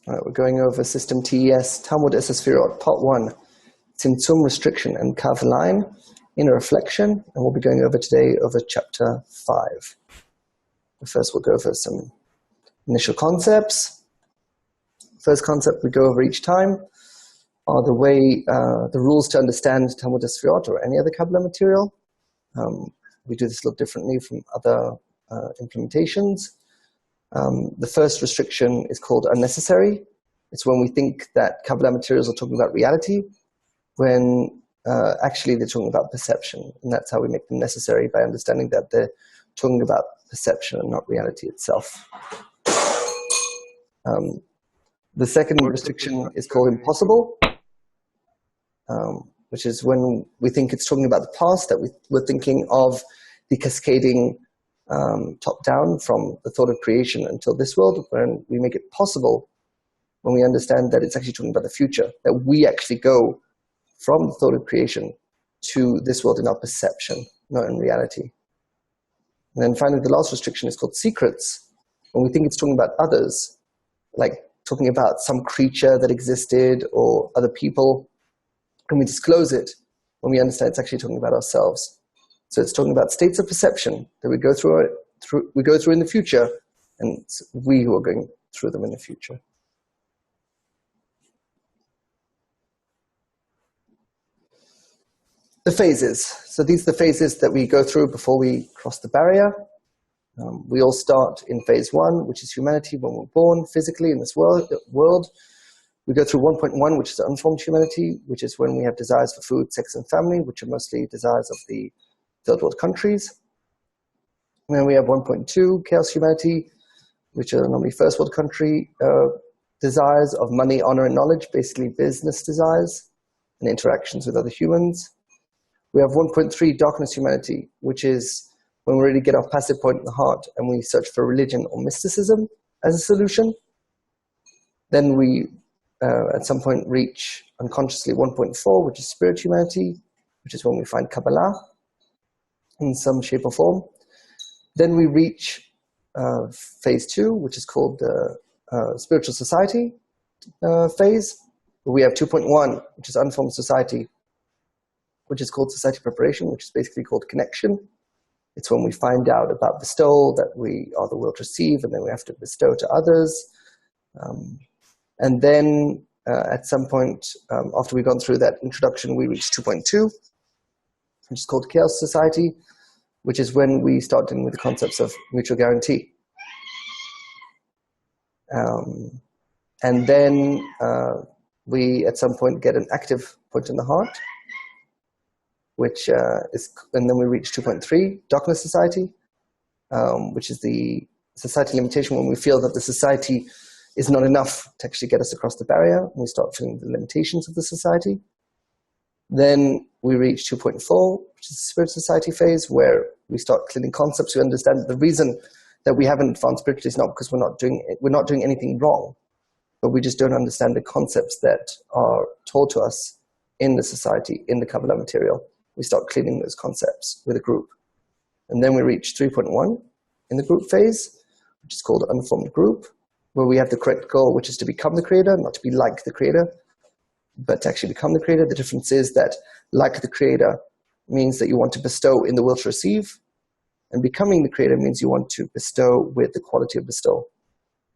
All right, we're going over System TES, Talmud Eser Sefirot, Part 1, Tzimtzum, Restriction, and Kav Line, Inner Reflection, and we'll be going over today over Chapter 5. First, we'll go over some initial concepts. First concept we go over each time are the rules to understand Talmud Eser Sefirot or any other Kabbalah material. We do this a little differently from other implementations. The first restriction is called unnecessary. It's when we think that Kabbalah materials are talking about reality, when actually they're talking about perception. And that's how we make them necessary, by understanding that they're talking about perception and not reality itself. The second restriction is called impossible, which is when we think it's talking about the past, that we're thinking of the cascading top-down from the thought of creation until this world, when we make it possible, when we understand that it's actually talking about the future, that we actually go from the thought of creation to this world in our perception, not in reality. And then finally, the last restriction is called secrets, when we think it's talking about others, like talking about some creature that existed or other people, and we disclose it when we understand it's actually talking about ourselves. So it's talking about states of perception that we go through in the future, and it's we who are going through them in the future. The phases. So these are the phases that we go through before we cross the barrier. We all start in phase 1, which is humanity when we're born physically in this world. We go through 1.1, which is unformed humanity, which is when we have desires for food, sex, and family, which are mostly desires of the third world countries. And then we have 1.2, chaos humanity, which are normally first world country desires of money, honor, and knowledge, basically business desires and interactions with other humans. We have 1.3, darkness humanity, which is when we really get our passive point in the heart and we search for religion or mysticism as a solution. Then we, at some point, reach unconsciously 1.4, which is spirit humanity, which is when we find Kabbalah in some shape or form. Then we reach phase 2, which is called the spiritual society phase. We have 2.1, which is unformed society, which is called society preparation, which is basically called connection. It's when we find out about bestowal, that we are the will to receive, and then we have to bestow to others. And then at some point, after we've gone through that introduction, we reach 2.2, which is called chaos society, which is when we start dealing with the concepts of mutual guarantee. And then we, at some point, get an active point in the heart, which and then we reach 2.3, darkness society, which is the society limitation, when we feel that the society is not enough to actually get us across the barrier. We start feeling the limitations of the society. Then we reach 2.4, which is the spirit society phase, where we start cleaning concepts. We understand that the reason that we haven't advanced spiritually is not because we're not doing anything wrong, but we just don't understand the concepts that are told to us in the society, in the Kabbalah material. We start cleaning those concepts with a group. And then we reach 3.1 in the group phase, which is called unformed group, where we have the correct goal, which is to become the creator, not to be like the creator, but to actually become the creator. The difference is that like the creator means that you want to bestow in the will to receive, and becoming the creator means you want to bestow with the quality of bestowal.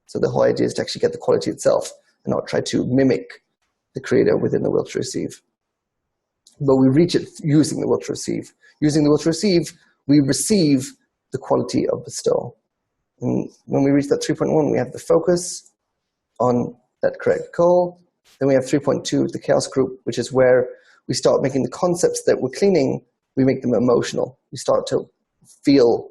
So the whole idea is to actually get the quality itself and not try to mimic the creator within the will to receive. But we reach it using the will to receive. Using the will to receive, we receive the quality of bestowal. And when we reach that 3.1, we have the focus on that correct goal. Then we have 3.2, the chaos group, which is where we start making the concepts that we're cleaning, we make them emotional. We start to feel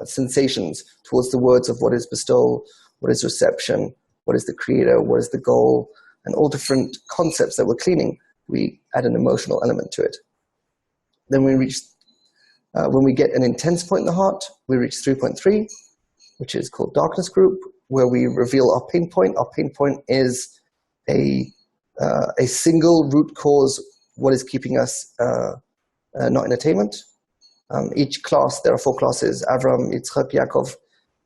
sensations towards the words of what is bestowal, what is reception, what is the creator, what is the goal, and all different concepts that we're cleaning. We add an emotional element to it. Then we reach, when we get an intense point in the heart, we reach 3.3, which is called darkness group, where we reveal our pain point. Our pain point is a single root cause, what is keeping us not in attainment. Each class, there are 4 classes, Avram, Yitzchak, Yaakov,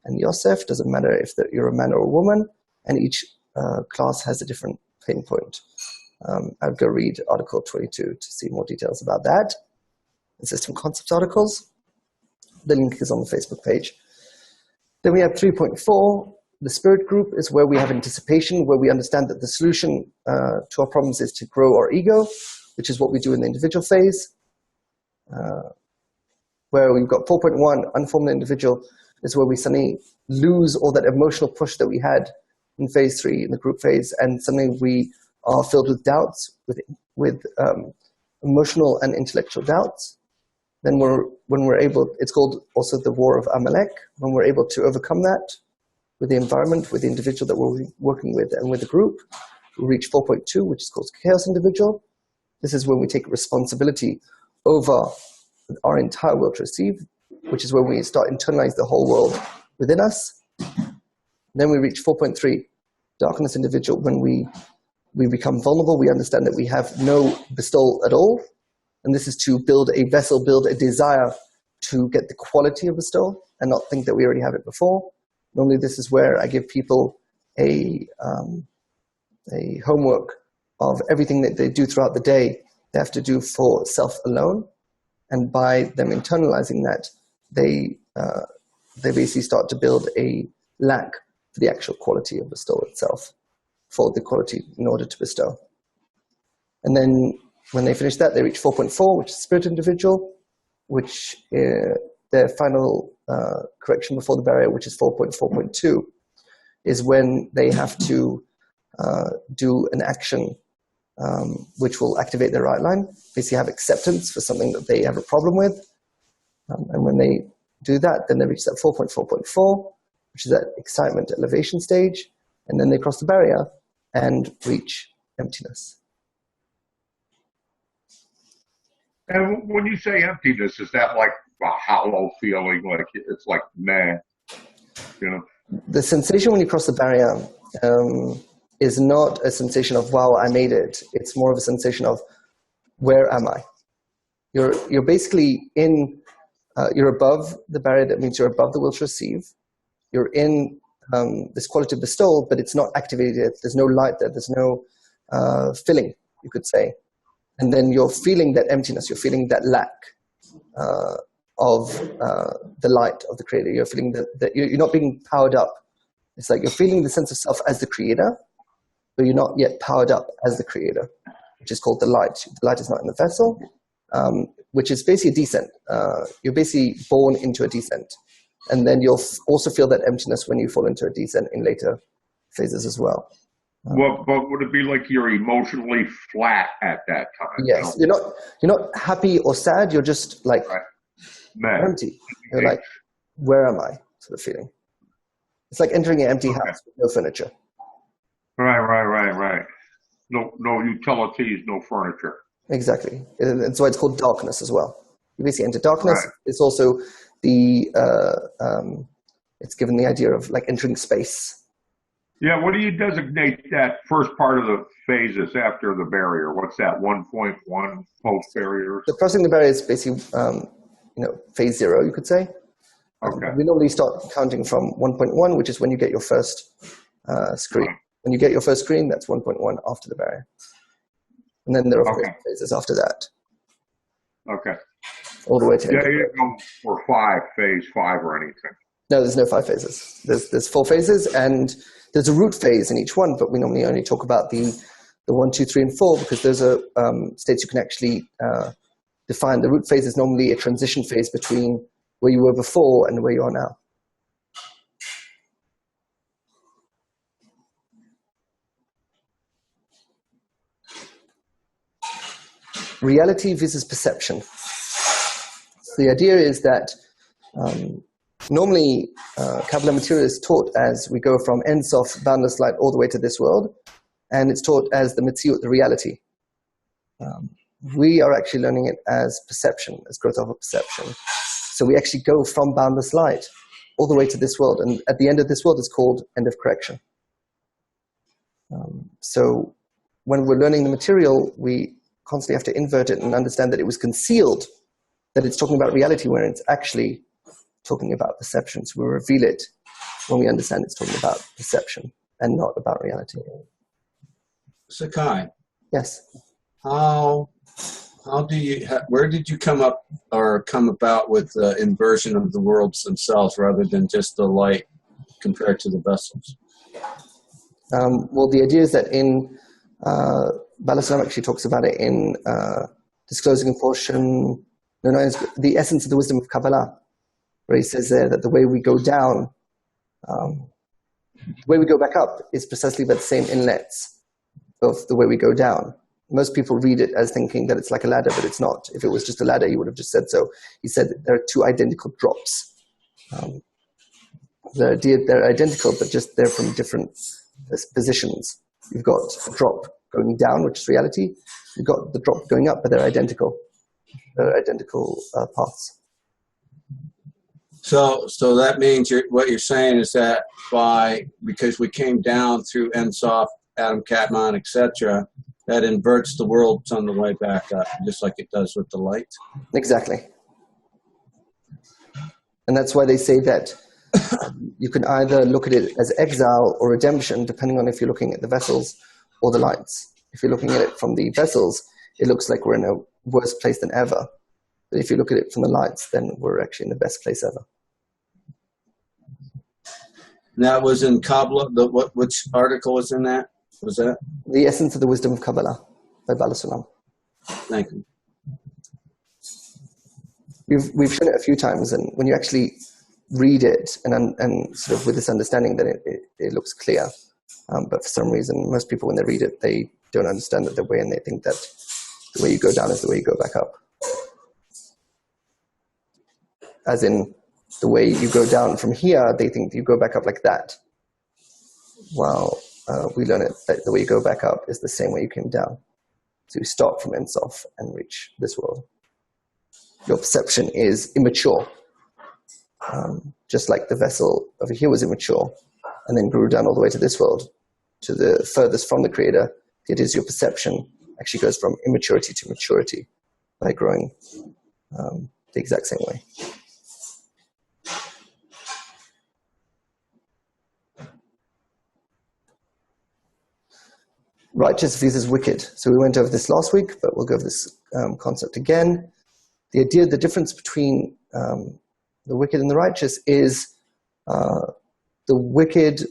and Yosef. Doesn't matter if you're a man or a woman. and each class has a different pain point. I'll go read article 22 to see more details about that. The system concepts articles. The link is on the Facebook page. Then we have 3.4. The spirit group is where we have anticipation, where we understand that the solution to our problems is to grow our ego, which is what we do in the individual phase. Where we've got 4.1, unformed individual, is where we suddenly lose all that emotional push that we had in phase 3, in the group phase, and suddenly we are filled with doubts, with emotional and intellectual doubts. Then when we're able, it's called also the war of Amalek, when we're able to overcome that with the environment, with the individual that we're working with, and with the group, we reach 4.2, which is called chaos individual. This is when we take responsibility over our entire world to receive, which is when we start internalizing the whole world within us. Then we reach 4.3, darkness individual, when we become vulnerable, we understand that we have no bestowal at all. And this is to build a vessel, build a desire to get the quality of bestowal and not think that we already have it before. Normally this is where I give people a homework of everything that they do throughout the day they have to do for self alone. And by them internalizing that, they basically start to build a lack for the actual quality of bestowal itself, for the quality in order to bestow. And then when they finish that, they reach 4.4, which is spirit individual, which their final correction before the barrier, which is 4.4.2, is when they have to do an action which will activate their right line, basically have acceptance for something that they have a problem with. And when they do that, then they reach that 4.4.4, which is that excitement elevation stage, and then they cross the barrier and reach emptiness. And when you say emptiness, is that like a hollow feeling, like it's like meh, you know? The sensation when you cross the barrier is not a sensation of, wow, I made it. It's more of a sensation of, where am I? You're basically in, you're above the barrier. That means you're above the will to receive. You're in this quality of bestowal, but it's not activated. There's no light there. There's no filling, you could say. And then you're feeling that emptiness. You're feeling that lack of the light of the creator. You're feeling that you're not being powered up. It's like you're feeling the sense of self as the creator, but you're not yet powered up as the creator, which is called the light. The light is not in the vessel, which is basically a descent. You're basically born into a descent. And then you'll also feel that emptiness when you fall into a descent in later phases as well. Well, but would it be like you're emotionally flat at that time? Yes, you know? You're not happy or sad. You're just like empty. You're like, where am I? Sort of feeling. It's like entering an empty house with no furniture. Right. No utilities, no furniture. Exactly. And that's why it's called darkness as well. You basically enter darkness. Right. It's also it's given the idea of like entering space. Yeah, what do you designate that first part of the phases after the barrier? What's that, 1.1 post-barrier? So crossing the barrier is basically, phase 0, you could say. Okay. We normally start counting from 1.1, which is when you get your first screen. Right. When you get your first screen, that's 1.1 after the barrier. And then there are phases after that. Okay. All the way to you didn't go for phase 5 or anything. No, there's no 5 phases. There's 4 phases, and there's a root phase in each one, but we normally only talk about the 1, 2, 3, and 4 because those are states you can actually define. The root phase is normally a transition phase between where you were before and where you are now. Reality versus perception. So the idea is that normally Kabbalah material is taught as we go from Ein Sof, boundless light, all the way to this world, and it's taught as the Metziut, the reality. We are actually learning it as perception, as growth of a perception. So we actually go from boundless light all the way to this world, and at the end of this world is called end of correction. So when we're learning the material, we constantly have to invert it and understand that it was concealed, that it's talking about reality when it's actually talking about perception. So we reveal it when we understand it's talking about perception. and not about reality. Sakai, Yes. Where did you come about with the inversion of the worlds themselves rather than just the light compared to the vessels? Well, the idea is that in Balasalam actually talks about it in disclosing a portion known as the essence of the wisdom of Kabbalah, where he says there that the way we go down, the way we go back up is precisely by the same inlets of the way we go down. Most people read it as thinking that it's like a ladder, but it's not. If it was just a ladder, he would have just said so. He said there are two identical drops. They're identical, but just they're from different positions. You've got a drop going down, which is reality. You've got the drop going up, but they're identical. They're identical paths. So that means what you're saying is that because we came down through Ein Sof, Adam, Katman, etc., that inverts the worlds on the way back up, just like it does with the light. Exactly. And that's why they say that you can either look at it as exile or redemption, depending on if you're looking at the vessels or the lights. If you're looking at it from the vessels, it looks like we're in a worse place than ever. But if you look at it from the lights, then we're actually in the best place ever. And that was in Kabbalah. Which article was in that? Was that? The Essence of the Wisdom of Kabbalah by Balasalam. Thank you. We've shown it a few times, and when you actually read it and sort of with this understanding, then it looks clear. But for some reason, most people, when they read it, they don't understand it the way, and they think that the way you go down is the way you go back up. As in, the way you go down from here, they think you go back up like that. Well, we learn it that the way you go back up is the same way you came down. So you start from Ein Sof and reach this world. Your perception is immature. Just like the vessel over here was immature and then grew down all the way to this world, to the furthest from the Creator. It is your perception actually goes from immaturity to maturity by growing the exact same way. Righteous versus wicked. So we went over this last week, but we'll go over this concept again. The idea, the difference between the wicked and the righteous is the wicked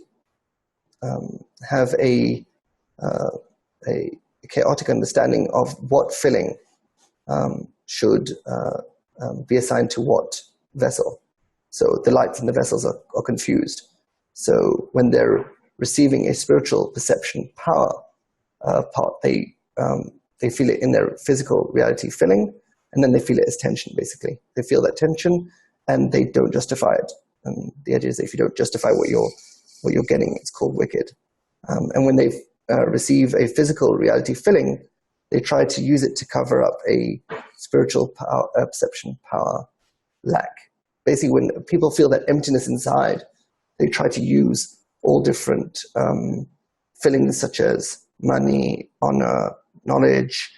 have a chaotic understanding of what filling should be assigned to what vessel. So the lights in the vessels are confused. So when they're receiving a spiritual perception power part, they feel it in their physical reality filling, and then they feel it as tension, basically. They feel that tension, and they don't justify it. And the idea is that if you don't justify what you're getting, it's called wicked. And when they receive a physical reality filling, they try to use it to cover up a spiritual power, perception power lack. Basically, when people feel that emptiness inside, they try to use all different fillings such as money, honor, knowledge,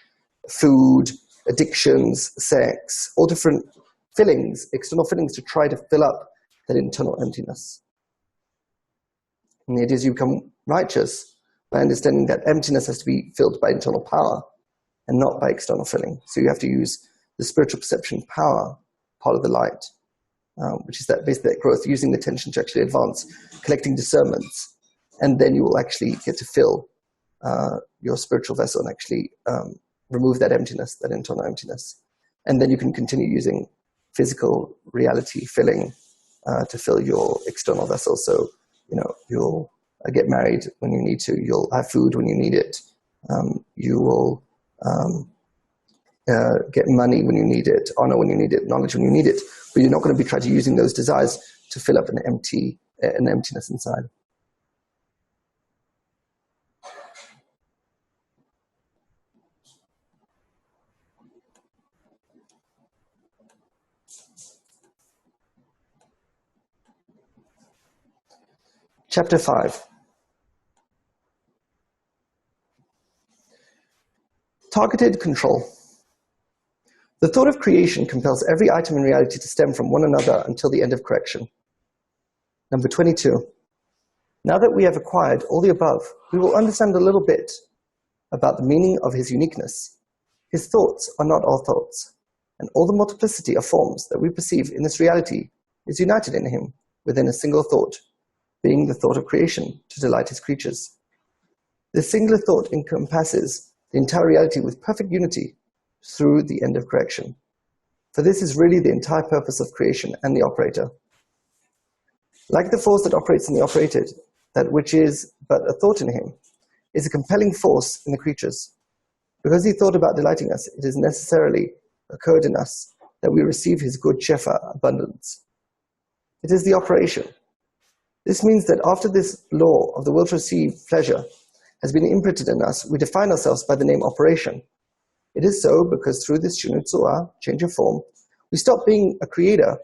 food, addictions, sex, all different fillings, external fillings, to try to fill up that internal emptiness. And the idea is you become righteous by understanding that emptiness has to be filled by internal power and not by external filling. So you have to use the spiritual perception power, part of the light, which is that basically that growth, using the tension to actually advance, collecting discernments, and then you will actually get to fill your spiritual vessel and actually remove that emptiness, that internal emptiness. And then you can continue using physical reality filling to fill your external vessel. So, you'll get married when you need to, you'll have food when you need it, you will get money when you need it, honor when you need it, knowledge when you need it, but you're not going to be trying to using those desires to fill up an emptiness inside. Chapter 5. Targeted control. The thought of creation compels every item in reality to stem from one another until the end of correction. Number 22. Now that we have acquired all the above, we will understand a little bit about the meaning of his uniqueness. His thoughts are not our thoughts, and all the multiplicity of forms that we perceive in this reality is united in him within a single thought, being the thought of creation to delight his creatures. This singular thought encompasses the entire reality with perfect unity through the end of correction. For this is really the entire purpose of creation and the operator. Like the force that operates in the operated, that which is but a thought in him, is a compelling force in the creatures. Because he thought about delighting us, it has necessarily occurred in us that we receive his good shefa, abundance. It is the operation. This means that after this law of the will to receive pleasure has been imprinted in us, we define ourselves by the name operation. It is so because through this shinui tzura, change of form, we stop being a creator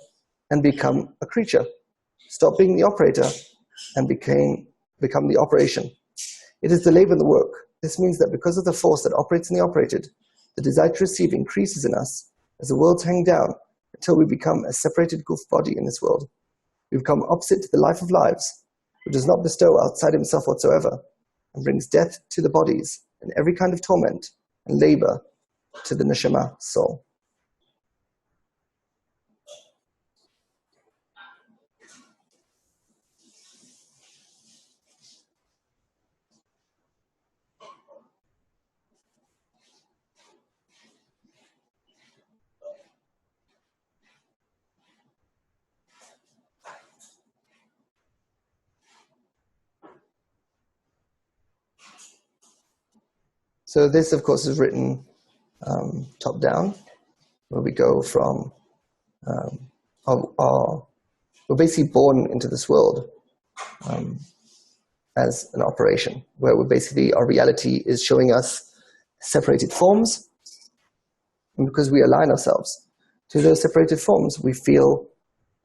and become a creature. Stop being the operator and become the operation. It is the labor and the work. This means that because of the force that operates in the operated, the desire to receive increases in us as the worlds hang down until we become a separated goof body in this world. We become opposite to the life of lives, who does not bestow outside himself whatsoever, and brings death to the bodies and every kind of torment and labor to the neshama soul. So this, of course, is written top down, where we go from we're basically born into this world as an operation, where we're basically, our reality is showing us separated forms, and because we align ourselves to those separated forms, we feel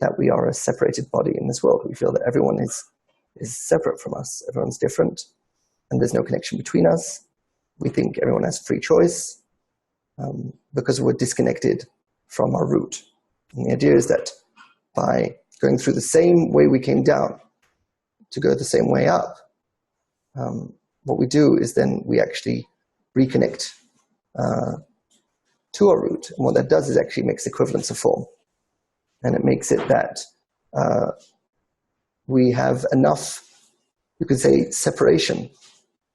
that we are a separated body in this world. We feel that everyone is separate from us. Everyone's different, and there's no connection between us. We think everyone has free choice because we're disconnected from our root. And the idea is that by going through the same way we came down to go the same way up, what we do is then we actually reconnect to our root. And what that does is actually makes equivalence of form. And it makes it that we have enough, you could say, separation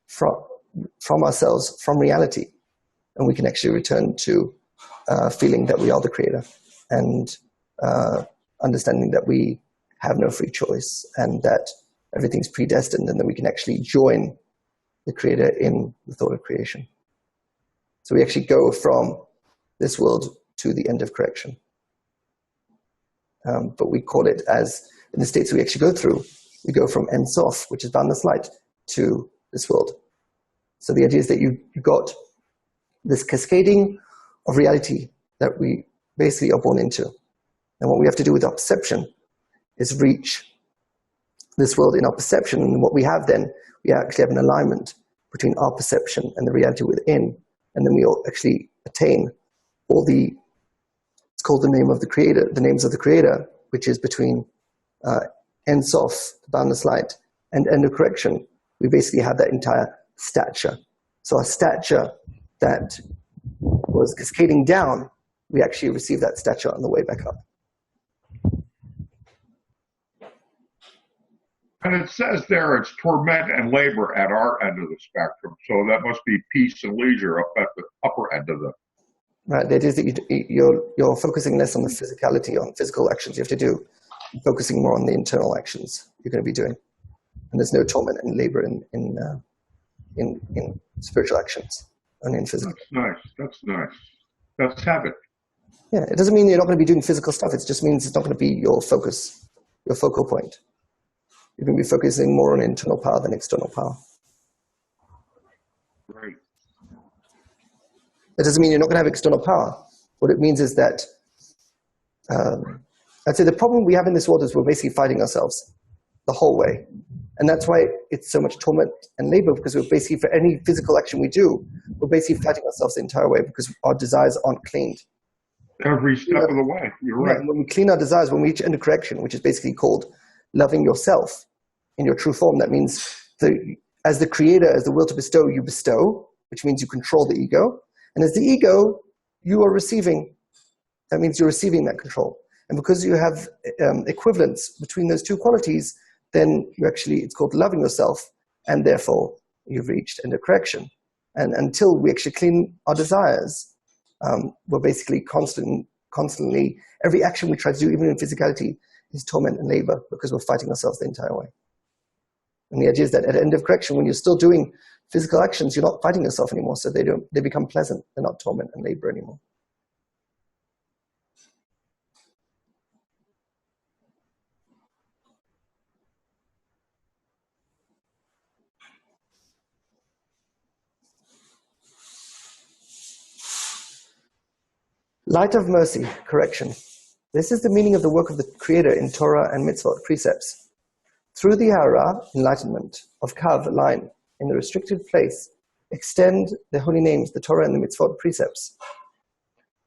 from ourselves, from reality, and we can actually return to feeling that we are the creator and understanding that we have no free choice and that everything's predestined, and that we can actually join the creator in the thought of creation. So we actually go from this world to the end of correction. But we call it, as in the states we actually go through, we go from Ein Sof, which is boundless light, to this world. So the idea is that you got this cascading of reality that we basically are born into. And what we have to do with our perception is reach this world in our perception. And what we have then, we actually have an alignment between our perception and the reality within. And then we all actually attain all the, it's called the name of the creator, the names of the creator, which is between Ein Sof, the boundless light, and end of correction. We basically have that entire stature. So our stature that was cascading down, we actually receive that stature on the way back up. And it says there it's torment and labor at our end of the spectrum. So that must be peace and leisure up at the upper end of the. Right. The idea is that you're focusing less on the physicality, on physical actions you have to do, focusing more on the internal actions you're going to be doing. And there's no torment and labor in spiritual actions, only in physical. That's nice. That's nice. Let's have it. Yeah, it doesn't mean you're not going to be doing physical stuff. It just means it's not going to be your focus, your focal point. You're going to be focusing more on internal power than external power. Right. That doesn't mean you're not going to have external power. What it means is that, I'd say the problem we have in this world is we're basically fighting ourselves the whole way. And that's why it's so much torment and labor, because we're basically, for any physical action we do, we're basically fighting ourselves the entire way because our desires aren't cleaned. Every step of the way. You're right. When we clean our desires, when we reach end of correction, which is basically called loving yourself, in your true form. That means as the creator, as the will to bestow, you bestow, which means you control the ego. And as the ego, you are receiving. That means you're receiving that control. And because you have equivalence between those two qualities, then you actually, it's called loving yourself, and therefore you've reached end of correction. And until we actually clean our desires, we're basically constantly, every action we try to do, even in physicality, is torment and labor because we're fighting ourselves the entire way. And the idea is that at the end of correction, when you're still doing physical actions, you're not fighting yourself anymore, so they become pleasant. They're not torment and labor anymore. Light of mercy, correction. This is the meaning of the work of the Creator in Torah and mitzvot, precepts. Through the hara, enlightenment, of kav, line, in the restricted place, extend the holy names, the Torah and the mitzvot, precepts.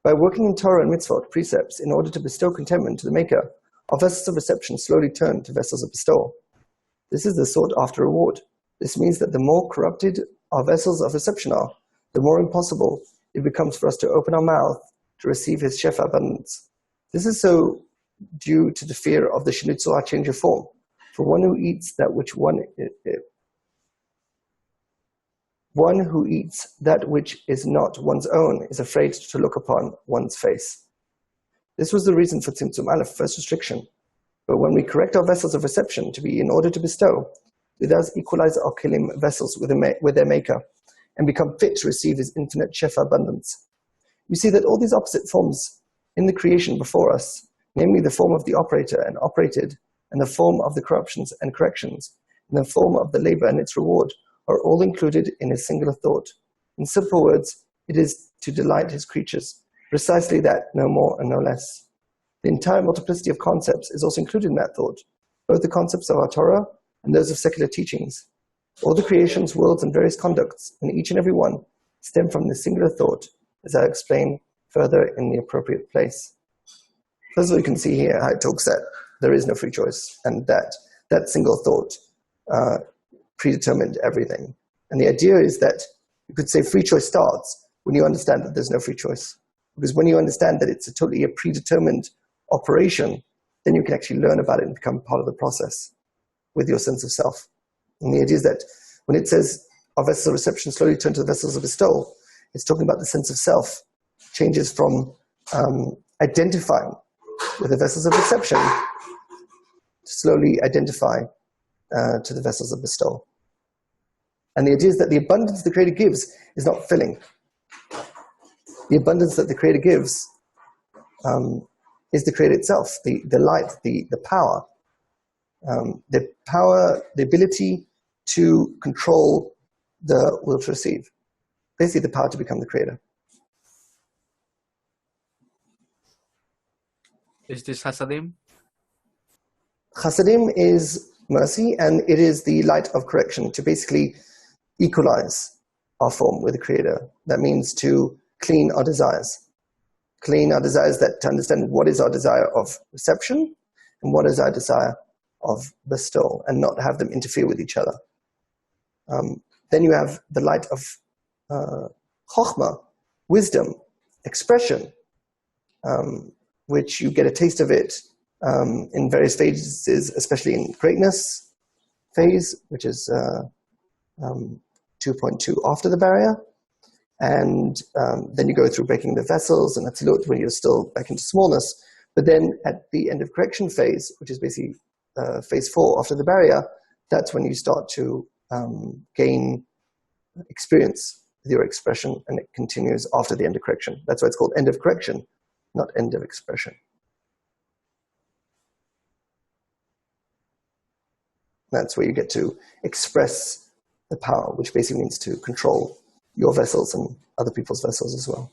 By working in Torah and mitzvot, precepts, in order to bestow contentment to the Maker, our vessels of reception slowly turn to vessels of bestowal. This is the sought-after reward. This means that the more corrupted our vessels of reception are, the more impossible it becomes for us to open our mouth to receive his shefa abundance. This is so due to the fear of the shinitzur, change of form. For one who eats that which is not one's own is afraid to look upon one's face. This was the reason for Tzimtzum Aleph, first restriction. But when we correct our vessels of reception to be in order to bestow, we thus equalize our kelim vessels with their maker and become fit to receive his infinite shefa abundance. You see that all these opposite forms in the creation before us, namely the form of the operator and operated, and the form of the corruptions and corrections, and the form of the labor and its reward, are all included in a singular thought. In simple words, it is to delight his creatures. Precisely that, no more and no less. The entire multiplicity of concepts is also included in that thought, both the concepts of our Torah and those of secular teachings. All the creations, worlds, and various conducts, and each and every one, stem from this singular thought, as I explain further in the appropriate place. First of all, you can see here how it talks that there is no free choice, and that single thought predetermined everything. And the idea is that you could say free choice starts when you understand that there's no free choice. Because when you understand that it's a predetermined operation, then you can actually learn about it and become part of the process with your sense of self. And the idea is that when it says our vessels of reception slowly turn to the vessels of bestowal, it's talking about the sense of self changes from identifying with the vessels of reception to slowly identify to the vessels of bestowal. And the idea is that the abundance the Creator gives is not filling. The abundance that the Creator gives is the Creator itself, the light, the power. The ability to control the will to receive. Basically, the power to become the Creator. Is this Hasadim? Chasadim is mercy, and it is the light of correction to basically equalize our form with the Creator. That means to clean our desires. Clean our desires, that to understand what is our desire of reception and what is our desire of bestowal, and not have them interfere with each other. Then you have the light of chokhmah, wisdom, expression, which you get a taste of it in various phases, especially in greatness phase, which is 2.2 after the barrier. And then you go through breaking the vessels and Atzilut when you're still back into smallness. But then at the end of correction phase, which is basically phase 4 after the barrier, that's when you start to gain experience with your expression, and it continues after the end of correction. That's why it's called end of correction, not end of expression. That's where you get to express the power, which basically means to control your vessels and other people's vessels as well.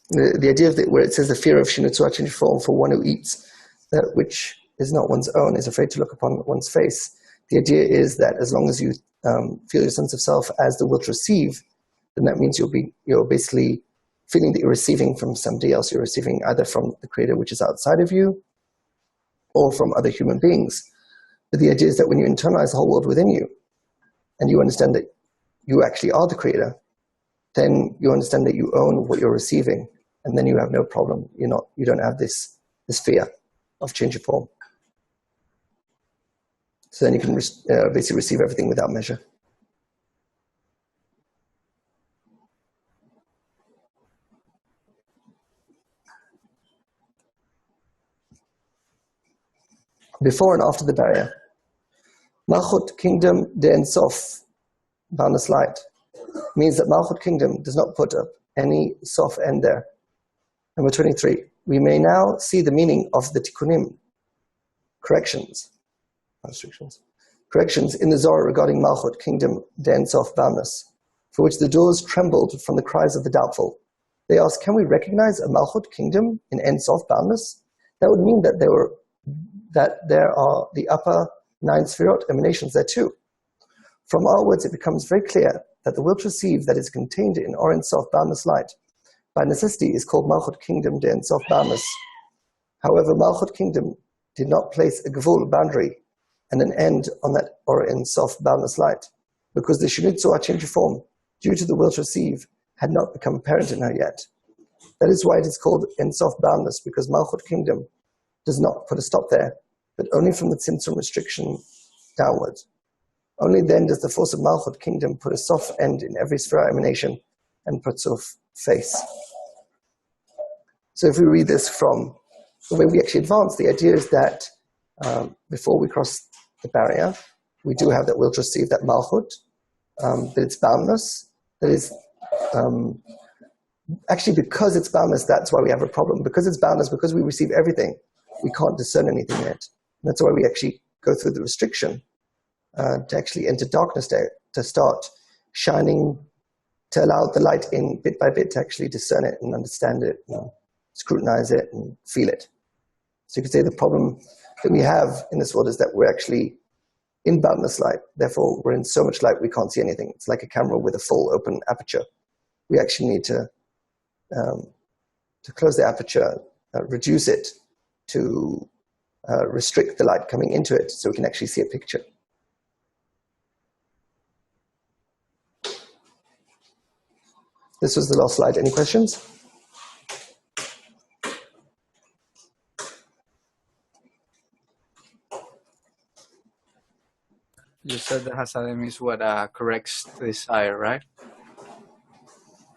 The idea of where it says the fear of Shinutsu change form for one who eats that which is not one's own, is afraid to look upon one's face. The idea is that as long as you feel your sense of self as the will to receive, then that means you're basically feeling that you're receiving from somebody else. You're receiving either from the Creator, which is outside of you, or from other human beings. But the idea is that when you internalize the whole world within you, and you understand that you actually are the Creator, then you understand that you own what you're receiving, and then you have no problem. You don't have this fear of change of form. So then you can basically receive everything without measure. Before and after the barrier. Malchut kingdom de Ein Sof, boundless light, means that Malchut kingdom does not put up any sof end there. Number 23. We may now see the meaning of the tikkunim, corrections in the Zohar regarding Malchut kingdom de Ein Sof, boundless, for which the doors trembled from the cries of the doubtful. They asked, can we recognize a Malchut kingdom in Ein Sof, boundless? That would mean that there are the upper 9 Sefirot emanations there too. From our words, it becomes very clear that the will to receive that is contained in Or Ein Sof, boundless light, by necessity is called Malchut kingdom de Ein Sof, boundless. However, Malchut kingdom did not place a gevul, boundary, and an end on that Or Ein Sof, boundless light, because the Shunitzu, change of form, due to the will to receive, had not become apparent in her yet. That is why it is called Ein Sof, boundless, because Malchut kingdom does not put a stop there, but only from the Tzimtzum restriction downward. Only then does the force of Malchut kingdom put a soft end in every Sefirah emanation and puts off face. So if we read this from the way we actually advance, the idea is that before we cross the barrier, we do have that will to receive, that Malchut, that it's boundless, that is actually because it's boundless, that's why we have a problem. Because it's boundless, because we receive everything, we can't discern anything in it. And that's why we actually go through the restriction to actually enter darkness, to start shining, to allow the light in bit by bit, to actually discern it and understand it, and scrutinize it and feel it. So you could say the problem that we have in this world is that we're actually in boundless light. Therefore, we're in so much light we can't see anything. It's like a camera with a full open aperture. We actually need to close the aperture, reduce it, to restrict the light coming into it so we can actually see a picture. This was the last slide. Any questions? You said the Hasadim is what corrects desire, right?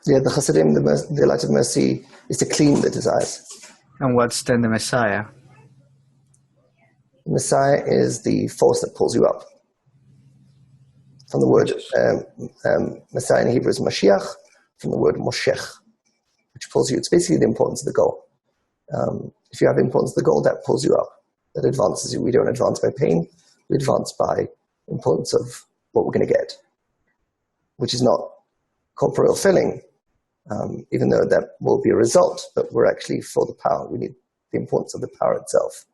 Yeah, the Chasadim, the light of mercy, is to clean the desires. And what's then the Messiah? The Messiah is the force that pulls you up. From the word Messiah in Hebrew is Mashiach, from the word Moshech, which pulls you. It's basically the importance of the goal. If you have the importance of the goal, that pulls you up. That advances you. We don't advance by pain. We advance by importance of what we're going to get, which is not corporeal filling, even though that will be a result, but we're actually for the power. We need the importance of the power itself.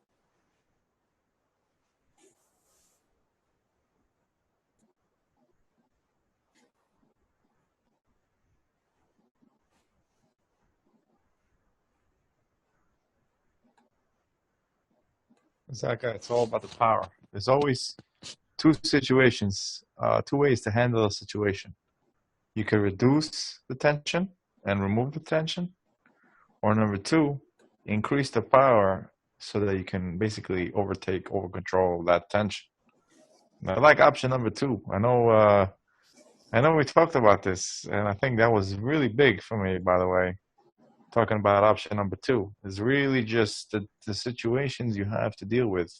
Zaka, it's all about the power. There's always two situations, two ways to handle a situation. You can reduce the tension and remove the tension, or number two, increase the power so that you can basically over control that tension. And I like option number two. I know we talked about this, and I think that was really big for me, by the way. Talking about option number two is really just the situations you have to deal with.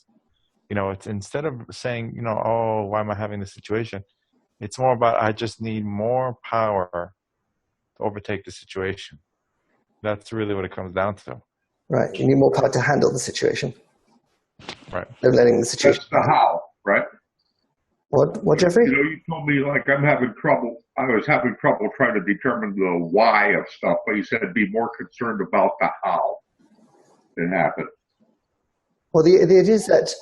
It's instead of saying, oh, why am I having this situation? It's more about, I just need more power to overtake the situation. That's really what it comes down to. Right. You need more power to handle the situation. Right. Than letting the situation. That's the how, right? What, Jeffrey? You told me like I was having trouble trying to determine the why of stuff, but you said be more concerned about the how it happened. Well, the idea is that,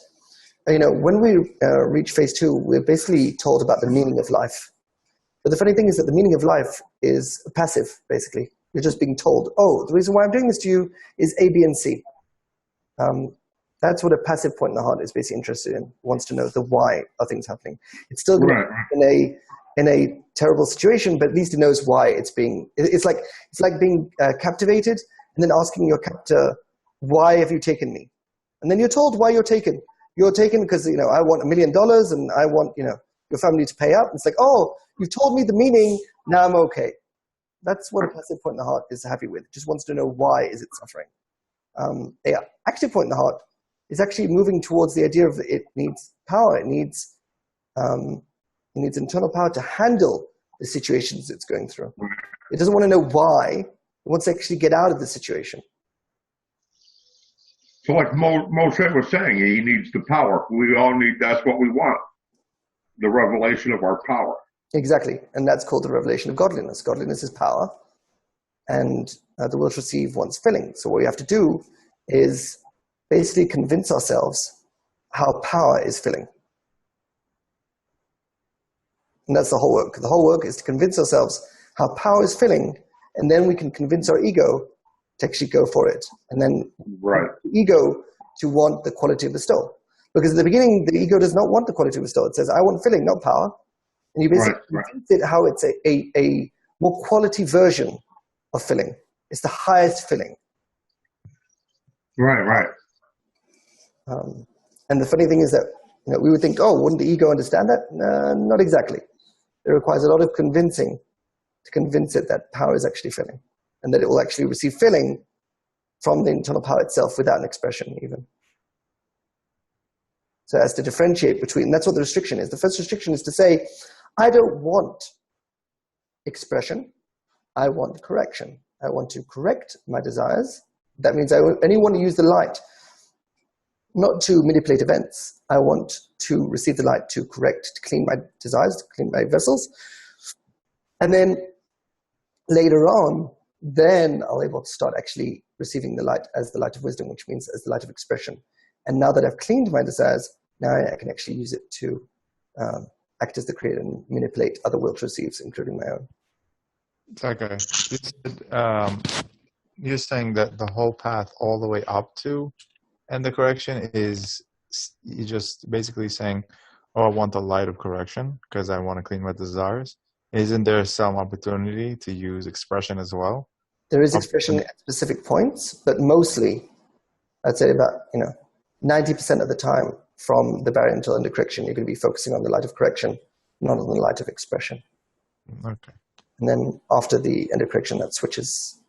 when we reach phase 2, we're basically told about the meaning of life. But the funny thing is that the meaning of life is passive, basically. You're just being told, oh, the reason why I'm doing this to you is A, B, and C. That's what a passive point in the heart is basically interested in, wants to know the why of things happening. It's still going to be in a terrible situation, but at least it knows why it's like being captivated and then asking your captor, why have you taken me? And then you're told why you're taken. You're taken because, I want $1 million and I want, your family to pay up. It's like, oh, you've told me the meaning, now I'm okay. That's what a passive point in the heart is happy with. It just wants to know why is it suffering. An active point in the heart is actually moving towards the idea of it needs power. It needs internal power to handle the situations it's going through. It doesn't want to know why. It wants to actually get out of the situation. So like Moshe was saying, he needs the power. We all need, that's what we want. The revelation of our power. Exactly. And that's called the revelation of godliness. Godliness is power. And the will to receive one's filling. So what we have to do is basically convince ourselves how power is filling. And that's the whole work. The whole work is to convince ourselves how power is filling, and then we can convince our ego to actually go for it. And then the ego to want the quality of bestowal. Because at the beginning, the ego does not want the quality of bestowal. It says, I want filling, not power. And you basically convince it how it's a more quality version of filling. It's the highest filling. Right. And the funny thing is that we would think, oh, wouldn't the ego understand that? Not exactly. It requires a lot of convincing to convince it that power is actually filling, and that it will actually receive filling from the internal power itself without an expression even. So as to differentiate between, that's what the restriction is. The first restriction is to say, I don't want expression, I want correction. I want to correct my desires. That means I only want to use the light, not to manipulate events. I want to receive the light to correct, to clean my desires, to clean my vessels. And then later on, then I'll be able to start actually receiving the light as the light of wisdom, which means as the light of expression. And now that I've cleaned my desires, now I can actually use it to act as the creator and manipulate other will to receives, including my own. Okay. You're saying that the whole path all the way up to and the correction is you just basically saying, oh, I want the light of correction because I want to clean my desires. Isn't there some opportunity to use expression as well? There is expression at specific points, but mostly, I'd say about 90% of the time from the barrier until under correction, you're going to be focusing on the light of correction, not on the light of expression. Okay. And then after the end of correction, that switches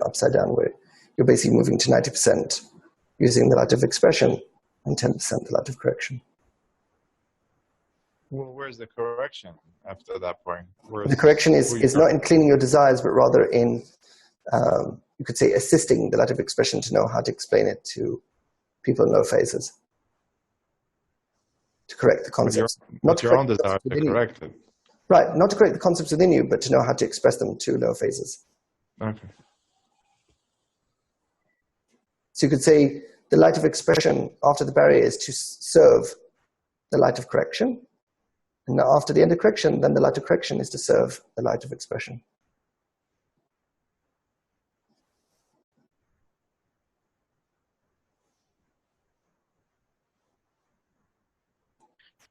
upside down, where you're basically moving to 90% using the light of expression and 10% the light of correction. Well, where's the correction after that point? The correction is not in cleaning your desires, but rather in, you could say, assisting the light of expression to know how to explain it to people in low phases. To correct the concepts. Not your own desires to correct it. Right, not to correct the concepts within you, but to know how to express them to low phases. Okay. So you could say the light of expression after the barrier is to serve the light of correction. And after the end of correction, then the light of correction is to serve the light of expression.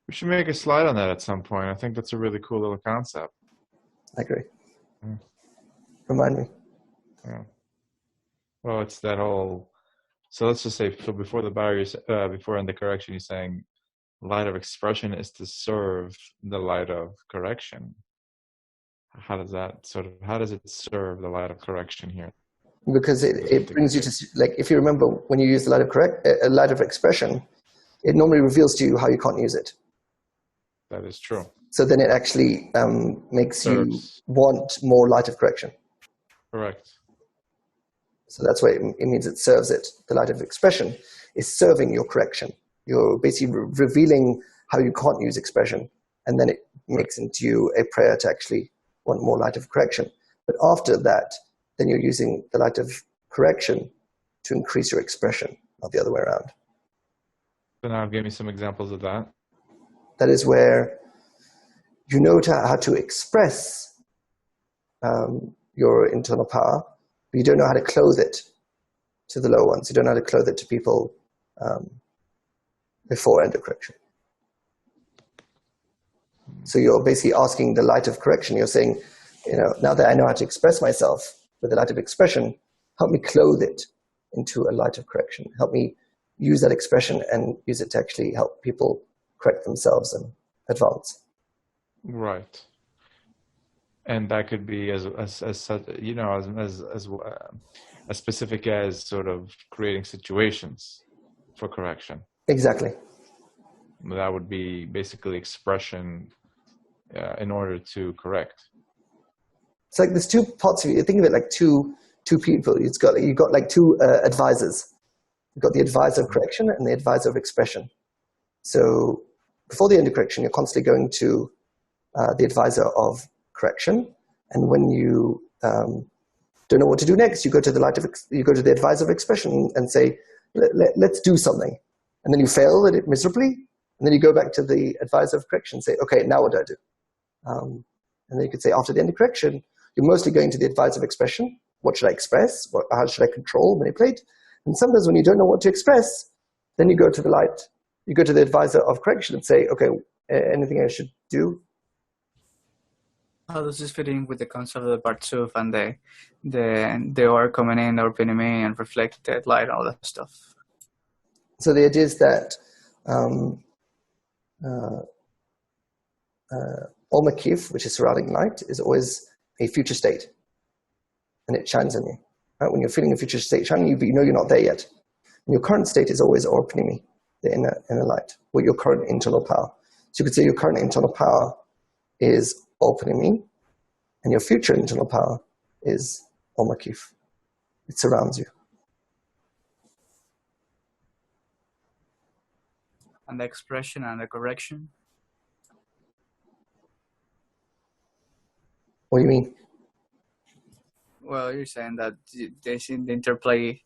We should make a slide on that at some point. I think that's a really cool little concept. I agree. Yeah. Remind me. Yeah. Well, it's that whole. So let's just say, so before the barriers, before in the correction, you're saying light of expression is to serve the light of correction. How does it serve the light of correction here? Because it brings you to, like, if you remember when you use the light of expression, it normally reveals to you how you can't use it. That is true. So then it actually makes you want more light of correction. Correct. So that's why it means it serves it. The light of expression is serving your correction. You're basically revealing how you can't use expression, and then it makes into you a prayer to actually want more light of correction. But after that, then you're using the light of correction to increase your expression, not the other way around. So now give me some examples of that. That is where you know how to express your internal power, but you don't know how to clothe it to the lower ones. You don't know how to clothe it to people before end of correction. So you're basically asking the light of correction. You're saying, now that I know how to express myself with the light of expression, help me clothe it into a light of correction. Help me use that expression and use it to actually help people correct themselves and advance. Right. And that could be as specific as sort of creating situations for correction. Exactly. That would be basically expression in order to correct. It's like there's two parts of you. Think of it like two people. You've got like two advisors. You've got the advisor of correction and the advisor of expression. So before the end of correction, you're constantly going to the advisor of correction, and when you don't know what to do next, you go to the advisor of expression and say, let's do something, and then you fail at it miserably, and then you go back to the advisor of correction and say, okay, now what do I do? And then you could say, after the end of correction, you're mostly going to the advisor of expression. What should I express? How should I control, manipulate? And sometimes when you don't know what to express, then you go to the light. You go to the advisor of correction and say, okay, anything I should do? How does this fit in with the concept of the Partsuf and the or coming in, or pinning and reflected light, all that stuff? So the idea is that Ol Makif, which is surrounding light, is always a future state, and it shines on you. Right? When you're feeling a future state shining on you, but you know you're not there yet. And your current state is always Or Pnimi, the inner light, or your current internal power. So you could say your current internal power is Or Pnimi, and your future internal power is Ol Makif. It surrounds you. And the expression and the correction? What do you mean? Well, you're saying that there's the interplay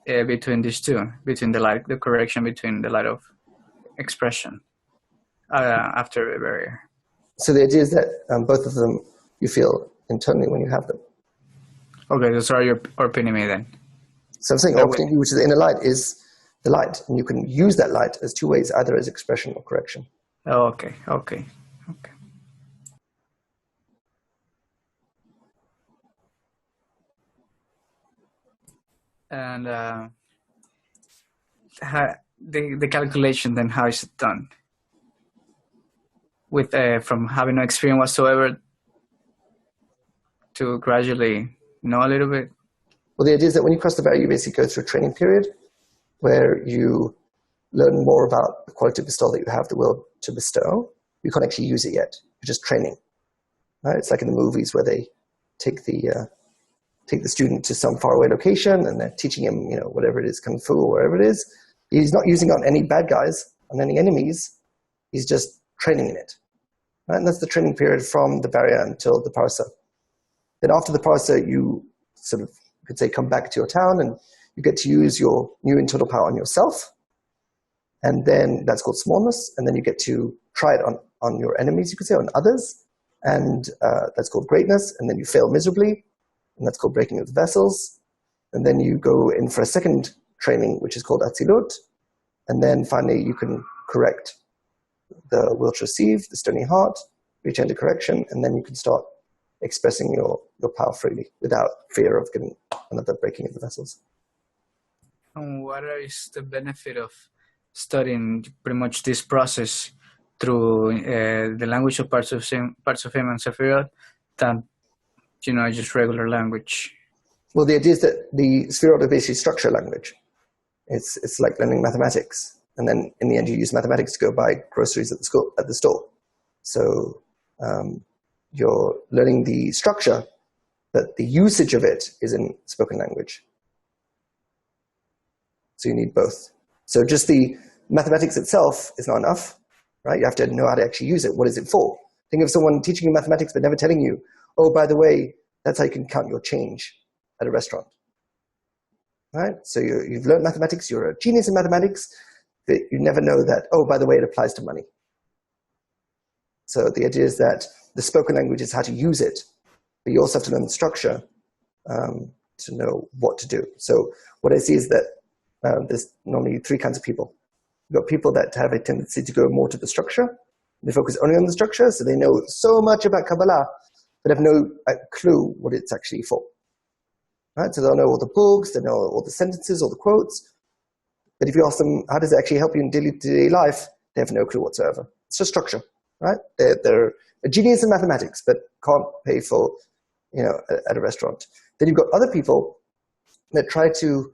between these two, between the correction between the light of expression after a barrier. So the idea is that both of them you feel internally when you have them. Okay, those are your Orpinimi then. So I'm saying Or Pnimi, which is the inner light, is the light, and you can use that light as two ways, either as expression or correction. Oh, okay. And the calculation then, how is it done? With from having no experience whatsoever to gradually know a little bit? Well, the idea is that when you cross the barrier, you basically go through a training period where you learn more about the quality of bestowal that you have the will to bestow. You can't actually use it yet. You're just training. Right? It's like in the movies where they take the student to some faraway location and they're teaching him, whatever it is, kung fu or whatever it is. He's not using it on any bad guys, on any enemies. He's just training in it. Right? And that's the training period from the barrier until the parsa. Then after the parsa, you sort of, you could say, come back to your town and you get to use your new internal power on yourself. And then that's called smallness. And then you get to try it on your enemies, you could say, on others. And that's called greatness. And then you fail miserably. And that's called breaking of the vessels. And then you go in for a second training, which is called Atzilut. And then finally you can correct the will to receive, the stony heart, return to correction, and then you can start expressing your power freely without fear of getting another breaking of the vessels. And what is the benefit of studying pretty much this process through the language of parts of him and Sefirot than just regular language? Well, the idea is that the Sefirot are basically structure language. It's like learning mathematics, and then in the end you use mathematics to go buy groceries at the store. So you're learning the structure, but the usage of it is in spoken language. So you need both. So just the mathematics itself is not enough, right? You have to know how to actually use it. What is it for? Think of someone teaching you mathematics but never telling you, oh, by the way, that's how you can count your change at a restaurant. Right? So you've learned mathematics, you're a genius in mathematics, but you never know that, oh, by the way, it applies to money. So the idea is that the spoken language is how to use it, but you also have to learn the structure to know what to do. So what I see is that there's normally three kinds of people. You've got people that have a tendency to go more to the structure. They focus only on the structure, so they know so much about Kabbalah, but have no clue what it's actually for. Right? So they'll know all the books, they know all the sentences, all the quotes, but if you ask them, how does it actually help you in daily life, they have no clue whatsoever. It's just structure, right? They're a genius in mathematics, but can't pay for, at a restaurant. Then you've got other people that try to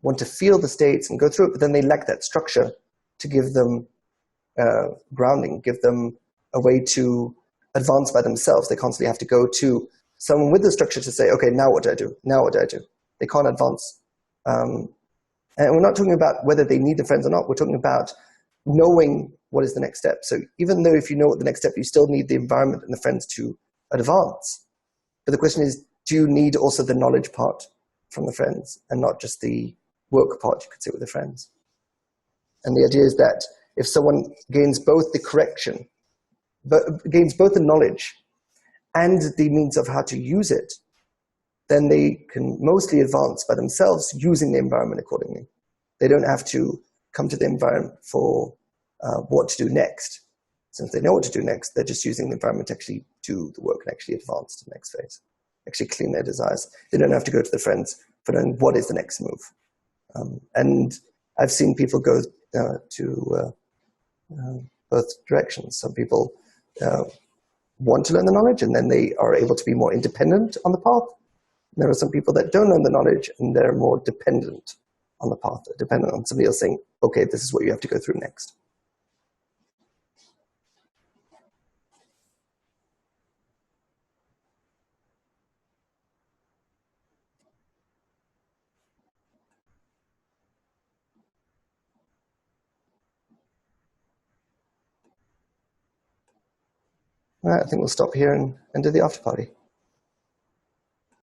want to feel the states and go through it, but then they lack that structure to give them grounding, give them a way to advance by themselves. They constantly have to go to someone with the structure to say, okay, now what do I do? Now what do I do? They can't advance. And we're not talking about whether they need the friends or not. We're talking about knowing what is the next step. So even though if you know what the next step, you still need the environment and the friends to advance. But the question is, do you need also the knowledge part from the friends and not just the work part, you could say, with the friends? And the idea is that if someone gains both the correction, but gains both the knowledge and the means of how to use it, then they can mostly advance by themselves using the environment accordingly. They don't have to come to the environment for what to do next. Since they know what to do next, they're just using the environment to actually do the work and actually advance to the next phase, actually clean their desires. They don't have to go to the friends for knowing what is the next move. And I've seen people go to both directions. Some people want to learn the knowledge and then they are able to be more independent on the path. There are some people that don't learn the knowledge and they're more dependent on the path, dependent on somebody else saying, okay, this is what you have to go through next. All right, I think we'll stop here and do the after party.